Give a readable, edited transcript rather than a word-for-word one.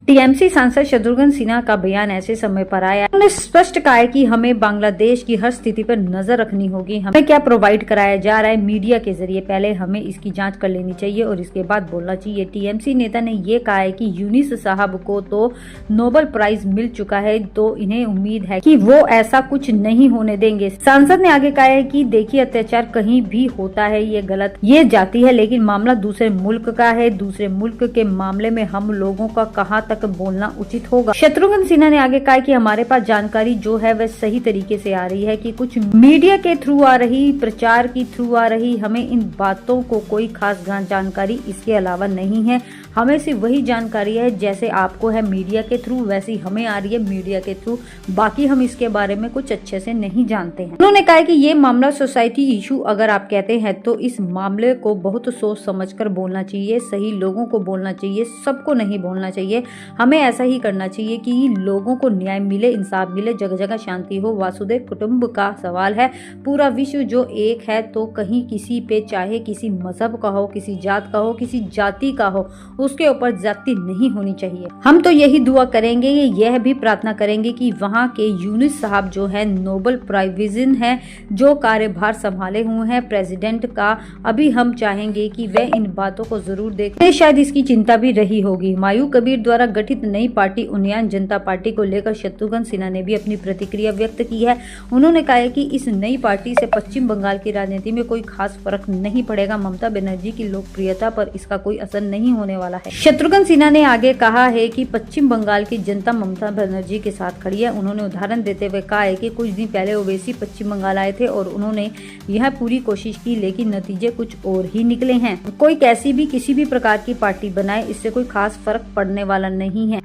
TMC सांसद शत्रुघ्न सिन्हा का बयान ऐसे समय पर आया। उन्होंने स्पष्ट कहा है कि हमें बांग्लादेश की हर स्थिति पर नजर रखनी होगी। हमें क्या प्रोवाइड कराया जा रहा है मीडिया के जरिए, पहले हमें इसकी जांच कर लेनी चाहिए और इसके बाद बोलना चाहिए। टीएमसी नेता ने ये कहा है कि यूनिस साहब को तो नोबेल प्राइज मिल चुका है, तो इन्हें उम्मीद है कि वो ऐसा कुछ नहीं होने देंगे। सांसद ने आगे कहा है कि देखिए, अत्याचार कहीं भी होता है, ये गलत, ये जाती है, लेकिन मामला दूसरे मुल्क का है। दूसरे मुल्क के मामले में हम लोगों का कहाँ तक बोलना उचित होगा। शत्रुघ्न सिन्हा ने आगे कहा कि हमारे पास जानकारी जो है वह सही तरीके से आ रही है कि कुछ मीडिया के थ्रू आ रही, प्रचार की थ्रू आ रही। हमें इन बातों को कोई खास जानकारी इसके अलावा नहीं है। हमें सिर्फ वही जानकारी है जैसे आपको है मीडिया के थ्रू, वैसी हमें आ रही है मीडिया के थ्रू। बाकी हम इसके बारे में कुछ अच्छे से नहीं जानते हैं। उन्होंने कहा कि ये मामला सोसाइटी इशू अगर आप कहते हैं तो इस मामले को बहुत सोच समझकर बोलना चाहिए, सही लोगों को बोलना चाहिए, सबको नहीं बोलना चाहिए। हमें ऐसा ही करना चाहिए कि लोगों को न्याय मिले, इंसाफ मिले, जगह जगह शांति हो। वासुदेव कुटुंब का सवाल है, पूरा विश्व जो एक है, तो कहीं किसी पे, चाहे किसी मजहब का हो, किसी जात का हो, किसी जाति का हो, उसके ऊपर ज्यादती नहीं होनी चाहिए। हम तो यही दुआ करेंगे, यह भी प्रार्थना करेंगे कि वहाँ के यूनिस साहब जो है नोबेल प्राइज है, जो कार्यभार संभाले हुए हैं प्रेसिडेंट का, अभी हम चाहेंगे कि वह इन बातों को जरूर देखें। शायद इसकी चिंता भी रही होगी। हुमायूं कबीर द्वारा गठित नई पार्टी उन्नयन जनता पार्टी को लेकर शत्रुघ्न सिन्हा ने भी अपनी प्रतिक्रिया व्यक्त की है। उन्होंने कहा है कि इस नई पार्टी से पश्चिम बंगाल की राजनीति में कोई खास फर्क नहीं पड़ेगा। ममता बनर्जी की लोकप्रियता पर इसका कोई असर नहीं होने वाला है। शत्रुघ्न सिन्हा ने आगे कहा है कि पश्चिम बंगाल की जनता ममता बनर्जी के साथ खड़ी है। उन्होंने उदाहरण देते हुए कहा है कि कुछ दिन पहले ओवैसी पश्चिम बंगाल आए थे और उन्होंने यह पूरी कोशिश की, लेकिन नतीजे कुछ और ही निकले हैं। कोई कैसी भी किसी भी प्रकार की पार्टी बनाए, इससे कोई खास फर्क पड़ने वाला नहीं है।